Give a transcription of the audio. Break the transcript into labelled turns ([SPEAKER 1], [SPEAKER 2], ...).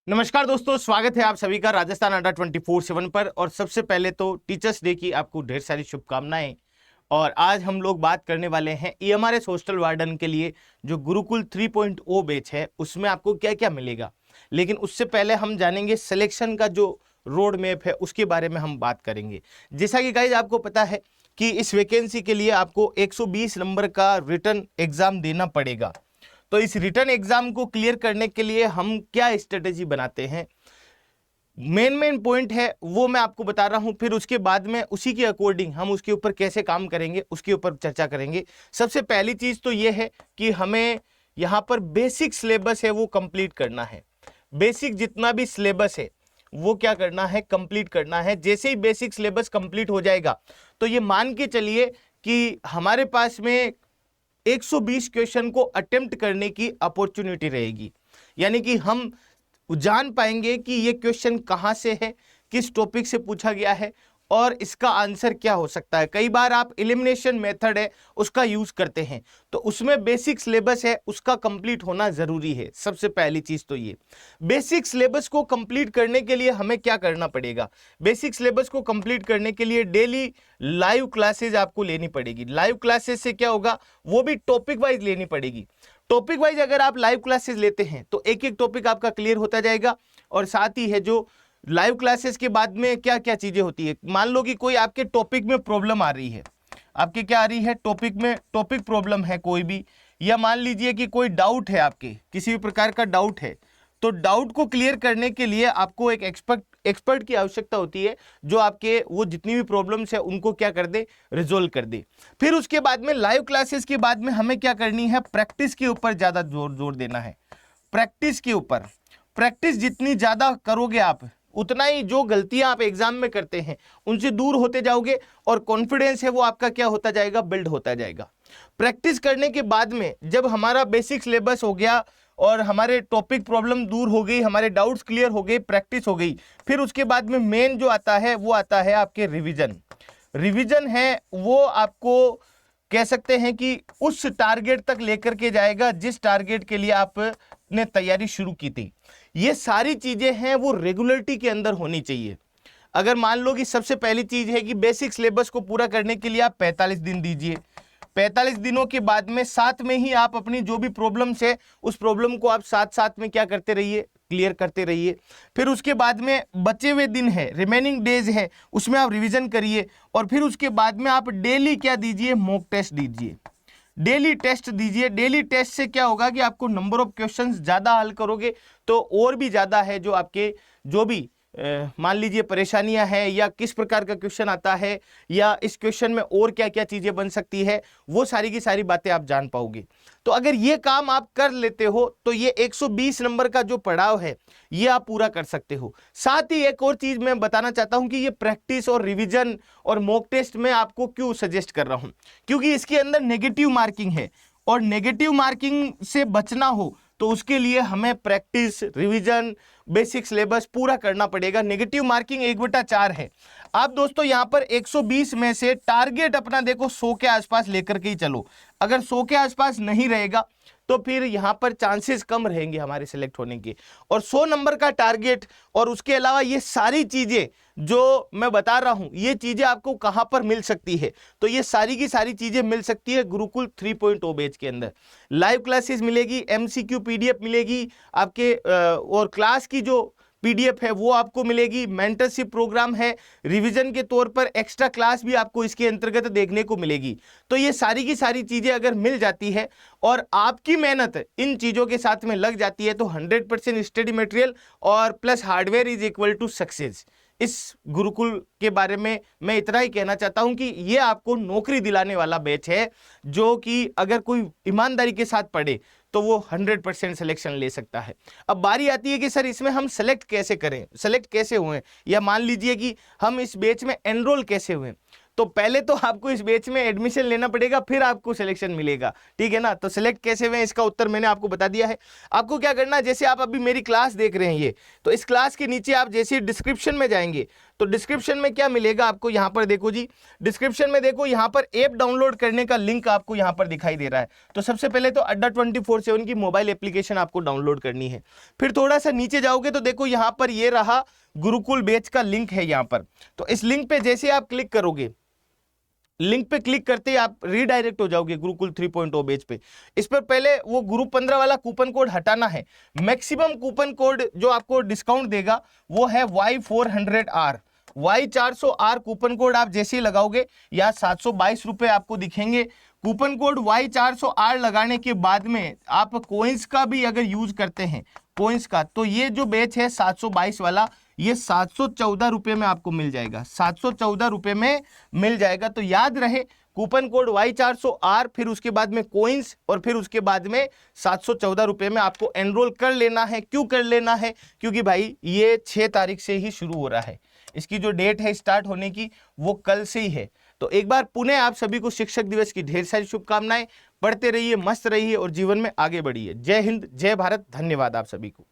[SPEAKER 1] नमस्कार दोस्तों, स्वागत है आप सभी का राजस्थान अड्डा 24/7 पर। और सबसे पहले तो टीचर्स डे की आपको ढेर सारी शुभकामनाएं। और आज हम लोग बात करने वाले हैं ईएमआरएस हॉस्टल वार्डन के लिए जो गुरुकुल 3.0 बैच है उसमें आपको क्या क्या मिलेगा। लेकिन उससे पहले हम जानेंगे सिलेक्शन का जो रोड मैप है उसके बारे में हम बात करेंगे। जैसा कि गाइज आपको पता है कि इस वैकेंसी के लिए आपको 120 नंबर का रिटन एग्जाम देना पड़ेगा। तो इस रिटर्न एग्जाम को क्लियर करने के लिए हम क्या स्ट्रेटेजी बनाते हैं, मेन पॉइंट है वो मैं आपको बता रहा हूं। फिर उसके बाद में उसी के अकॉर्डिंग हम उसके ऊपर कैसे काम करेंगे उसके ऊपर चर्चा करेंगे। सबसे पहली चीज तो ये है कि हमें यहां पर बेसिक सिलेबस है वो कंप्लीट करना है। बेसिक जितना भी सिलेबस है वो क्या करना है, कंप्लीट करना है। जैसे ही बेसिक सिलेबस कंप्लीट हो जाएगा तो ये मान के चलिए कि हमारे पास में 120 क्वेश्चन को अटेम्प्ट करने की अपॉर्चुनिटी रहेगी। यानी कि हम जान पाएंगे कि ये क्वेश्चन कहां से है, किस टॉपिक से पूछा गया है और इसका आंसर क्या हो सकता है। कई बार आप एलिमिनेशन मेथड है उसका यूज करते हैं, तो उसमें बेसिक सिलेबस है उसका कंप्लीट होना जरूरी है। सबसे पहली चीज तो ये बेसिक सिलेबस को कंप्लीट करने के लिए हमें क्या करना पड़ेगा। बेसिक सिलेबस को कंप्लीट करने के लिए डेली लाइव क्लासेज आपको लेनी पड़ेगी। लाइव क्लासेस से क्या होगा, वो भी टॉपिक वाइज लेनी पड़ेगी। टॉपिक वाइज अगर आप लाइव क्लासेस लेते हैं तो एक एक टॉपिक आपका क्लियर होता जाएगा। और साथ ही है जो लाइव क्लासेस के बाद में क्या क्या चीजें होती है, मान लो कि कोई आपके टॉपिक में प्रॉब्लम आ रही है, आपके क्या आ रही है टॉपिक में, टॉपिक प्रॉब्लम है कोई भी, या मान लीजिए कि कोई डाउट है, आपके किसी भी प्रकार का डाउट है, तो डाउट को क्लियर करने के लिए आपको एक एक्सपर्ट की आवश्यकता होती है जो आपके वो जितनी भी प्रॉब्लम्स है उनको क्या कर दे, रिजोल्व कर दे। फिर उसके बाद में लाइव क्लासेस के बाद में हमें क्या करनी है, प्रैक्टिस के ऊपर ज्यादा जोर देना है। प्रैक्टिस के ऊपर, प्रैक्टिस जितनी ज्यादा करोगे आप उतना ही जो गलतियां आप एग्जाम में करते हैं उनसे दूर होते जाओगे और कॉन्फिडेंस है वो आपका क्या होता जाएगा, बिल्ड होता जाएगा। प्रैक्टिस करने के बाद में जब हमारा बेसिक सिलेबस हो गया और हमारे टॉपिक प्रॉब्लम दूर हो गई, हमारे डाउट्स क्लियर हो गए, प्रैक्टिस हो गई, फिर उसके बाद में मेन जो आता है वो आता है आपके रिवीजन। रिवीजन है वो आपको कह सकते हैं कि उस टारगेट तक लेकर के जाएगा जिस टारगेट के लिए आपने तैयारी शुरू की थी। ये सारी चीजें हैं वो रेगुलरिटी के अंदर होनी चाहिए। अगर मान लो कि सबसे पहली चीज है कि बेसिक सिलेबस को पूरा करने के लिए आप 45 दिन दीजिए। 45 दिनों के बाद में साथ में ही आप अपनी जो भी प्रॉब्लम्स है उस प्रॉब्लम को आप साथ साथ में क्या करते रहिए, क्लियर करते रहिए। फिर उसके बाद में बचे हुए दिन है, रिमेनिंग डेज है, उसमें आप रिवीजन करिए। और फिर उसके बाद में आप डेली क्या दीजिए, मॉक टेस्ट दीजिए, डेली टेस्ट दीजिए। डेली टेस्ट से क्या होगा कि आपको नंबर ऑफ क्वेश्चंस ज्यादा हल करोगे तो और भी ज्यादा है जो आपके जो भी मान लीजिए परेशानियां हैं या किस प्रकार का क्वेश्चन आता है या इस क्वेश्चन में और क्या क्या चीजें बन सकती है, वो सारी की सारी बातें आप जान पाओगे। तो अगर ये काम आप कर लेते हो तो ये 120 नंबर का जो पड़ाव है ये आप पूरा कर सकते हो। साथ ही एक और चीज मैं बताना चाहता हूं कि ये प्रैक्टिस और रिवीजन और मॉक टेस्ट में आपको क्यों सजेस्ट कर रहा हूं, क्योंकि इसके अंदर नेगेटिव मार्किंग है और नेगेटिव मार्किंग से बचना हो तो उसके लिए हमें प्रैक्टिस, रिवीजन, बेसिक सिलेबस पूरा करना पड़ेगा। नेगेटिव मार्किंग 1/4 है। आप दोस्तों यहां पर 120 में से टारगेट अपना देखो 100 के आसपास लेकर के ही चलो। अगर 100 के आसपास नहीं रहेगा तो फिर यहां पर चांसेस कम रहेंगे हमारे सिलेक्ट होने के। और 100 नंबर का टारगेट और उसके अलावा ये सारी चीजें जो मैं बता रहा हूं ये चीजें आपको कहां पर मिल सकती है, तो ये सारी की सारी चीजें मिल सकती है गुरुकुल 3.0 बैच के अंदर। लाइव क्लासेस मिलेगी, एमसीक्यू पीडीएफ मिलेगी आपके, और क्लास की जो पीडीएफ है वो आपको मिलेगी, मेंटरशिप प्रोग्राम है, रिवीजन के तौर पर एक्स्ट्रा क्लास भी आपको इसके अंतर्गत देखने को मिलेगी। तो ये सारी की सारी चीजें अगर मिल जाती है और आपकी मेहनत इन चीजों के साथ में लग जाती है तो 100% स्टडी मटेरियल और plus hardware is equal to success. इस गुरुकुल के बारे में मैं इतना ही कहना चाहता हूं कि ये आपको नौकरी दिलाने वाला बैच है जो कि अगर कोई ईमानदारी के साथ पढ़े तो वो 100% सिलेक्शन ले सकता है। अब बारी आती है कि सर इसमें हम सेलेक्ट कैसे करें, सेलेक्ट कैसे हुए, या मान लीजिए कि हम इस बैच में एनरोल कैसे हुए। तो पहले तो आपको इस बैच में एडमिशन लेना पड़ेगा फिर आपको सिलेक्शन मिलेगा, ठीक है ना। तो सिलेक्ट कैसे हुए इसका उत्तर मैंने आपको बता दिया है। आपको क्या करना है, जैसे आप अभी मेरी क्लास देख रहे हैं ये, तो इस क्लास के नीचे आप जैसे डिस्क्रिप्शन में जाएंगे तो डिस्क्रिप्शन में क्या मिलेगा आपको, यहाँ पर देखो जी, डिस्क्रिप्शन में देखो यहाँ पर ऐप डाउनलोड करने का लिंक आपको यहाँ पर दिखाई दे रहा है। तो सबसे पहले तो अड्डा 24/7 की मोबाइल एप्लीकेशन आपको डाउनलोड करनी है। फिर थोड़ा सा नीचे जाओगे तो देखो यहाँ पर ये रहा गुरुकुल बैच का लिंक है यहाँ पर। तो इस लिंक पे जैसे आप क्लिक करोगे, लिंक पे क्लिक करते ही आप रीडायरेक्ट हो जाओगे गुरुकुल 3.0 बैच पे। इस पर पहले वो ग्रुप 15 वाला कूपन कोड हटाना है। मैक्सिमम कूपन कोड जो आपको डिस्काउंट देगा वो है Y400R। Y400R कूपन कोड आप जैसे ही लगाओगे या 722 रुपए आपको दिखेंगे। कूपन कोड Y400R लगाने के बाद में आप कोइंस का भी अगर यूज करते हैं, कोइंस का, तो ये जो बैच है 722 वाला, ये 714 रुपए में आपको मिल जाएगा, 714 रुपए में मिल जाएगा। तो याद रहे कूपन कोड Y400R, फिर उसके बाद में कोइंस और फिर उसके बाद में 714 रुपए में आपको एनरोल कर लेना है। क्यों कर लेना है? क्योंकि भाई ये 6 तारीख से ही शुरू हो रहा है, इसकी जो डेट है स्टार्ट होने की वो कल से ही है। तो एक बार पुनः आप सभी को शिक्षक दिवस की ढेर सारी शुभकामनाएं। पढ़ते रहिए, मस्त रहिए और जीवन में आगे बढ़िए। जय हिंद, जय भारत, धन्यवाद आप सभी को।